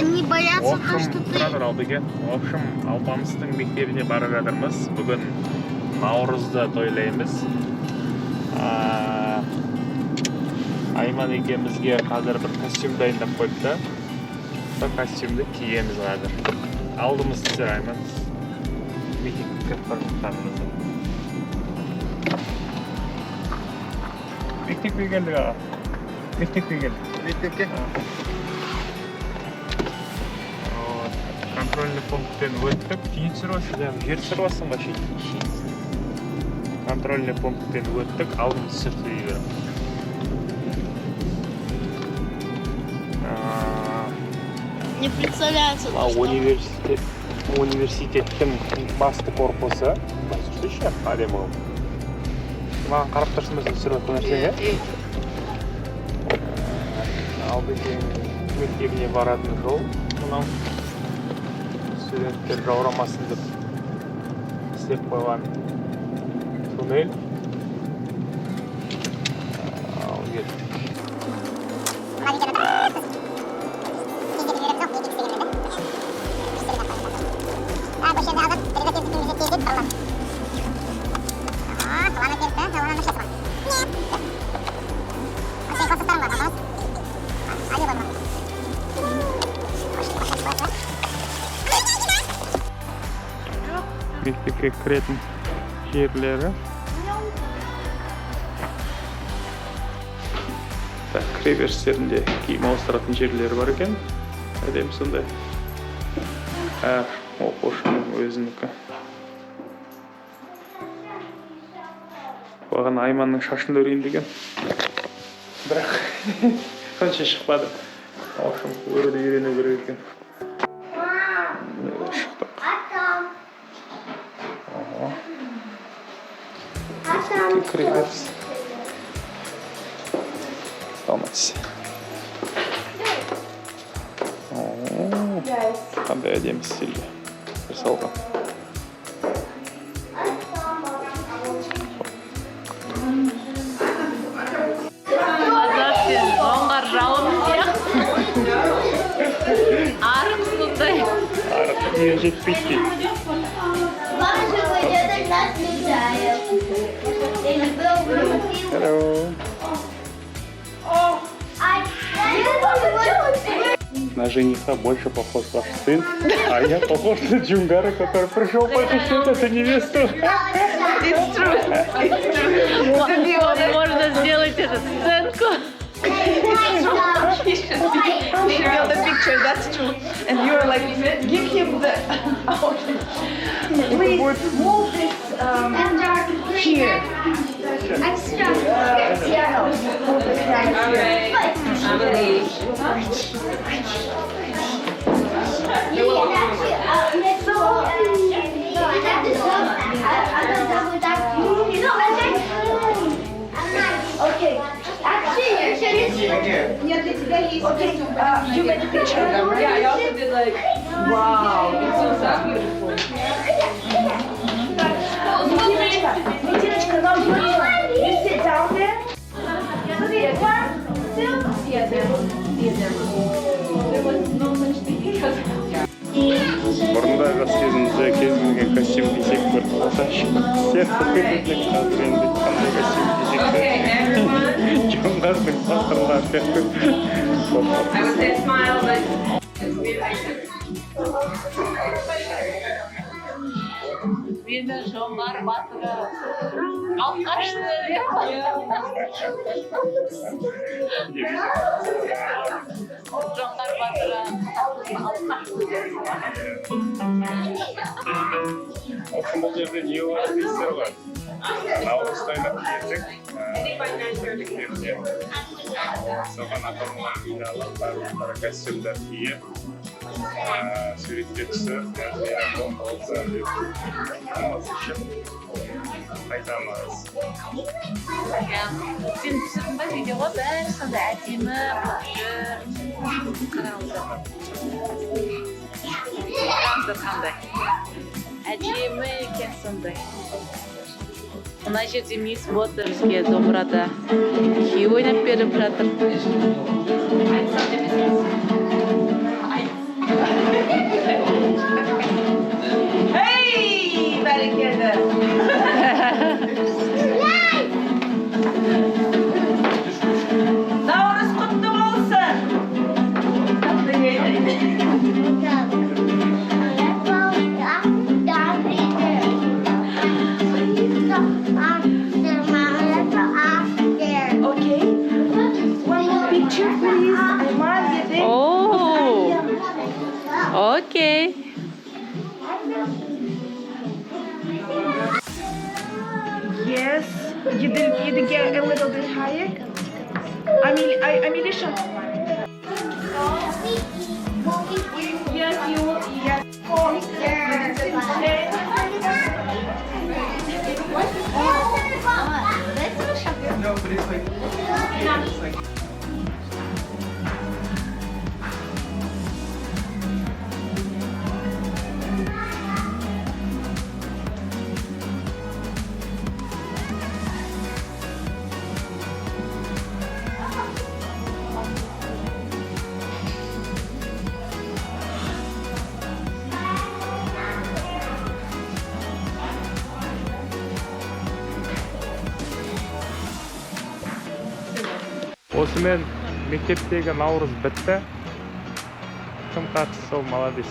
Они боятся то, что ты... В общем, Алпамыстың мектебіне бара жатырмыз. Бүгін Наурызды тойлаймыз. Айман екемізге қазір бір костюм дайындап қойыпты. Сол костюмді киеміз қазір. Алдымыз сіздер, Айман. Мектепке бармақтарымызды. Мектепке келдік аға. Мектепке келдік. Мектепке? Контрольный пункттен өттік. Кейін сұрасыз, жер сұрасың ба шейін? Контрольный пункттен өттік, алдымыз сүртілей беріп. Не представляется. Университеттің басты корпусы. Басты ше, әдемі ол. Маған қарап тұрсын біздің сүріп нәрсеге. Алдыкен мектебіне баратын жол. Мұнау студенттер жаурамасын деп істеп қойған туннель. Ал кеттік. Мектепке кіретін жерлері. Так, кіреберістерінде киім ауыстыратын жерлері бар екен. Әдемі сондай. Әр оқушының өзінікі. Бағана Айманның шашын өрейін деген. Бірақ қанша шықпады. Оқшым өрді үйрену керек екен. Шықтық. Кіреберіс. Салматыз. Қандай әдемі стильде жасалған. Қазақтен оңғар жауын сияқты. Арық сондай. Арық не жетпейді. Hello. На жениха больше похож ваш сын, а я похож на Джунгара, который пришел похищать эту невесту. It's true. Можно сделать эту сценку. He should be on the picture, that's true. And you're like, give him the... Please move this here. Extra. Yeah, move this down here. Okay. Actually, нет, для тебя есть. Okay, you made a picture of them, right? Yeah, I also did like, wow, it's so beautiful. Диночка, нам нужно. You sit down there. Смотри, 1, 2, yeah, there was no such thing. Бұрында жас кезімізде кезімізге костюм кисек бір красавчик. Сияқты көтетілік қазір енді қандай костюм кисекті. Жоңғардың пасырлары сияқты. Мені жоңғар батыры алып қашты деп. Жоңғар батыры алып қашты деп. Бұл жерде не бар дейсіздер ғой? Наурыз тойлап келдік. Мектептерде соған аталған видеолар барлықтары костюмдар киіп суретке түсіп мейрамы болса деп үшін қайтамыз. Сен түсірдің ба видеоға бәрі сондай әдемі қараңыздар қандай әдемі екен сондай. Мына жерде мисс Боттер бізге домбырада күй ойнап беріп жатыр. Okay. One more picture, please. Ayman, Yedek. Oh, okay. Yes. You get a little bit higher. Amilisha. Yes, you. Yes. No, but it's like. Осымен мектептегі наурыз бітті. Кім қатысты сол молодец.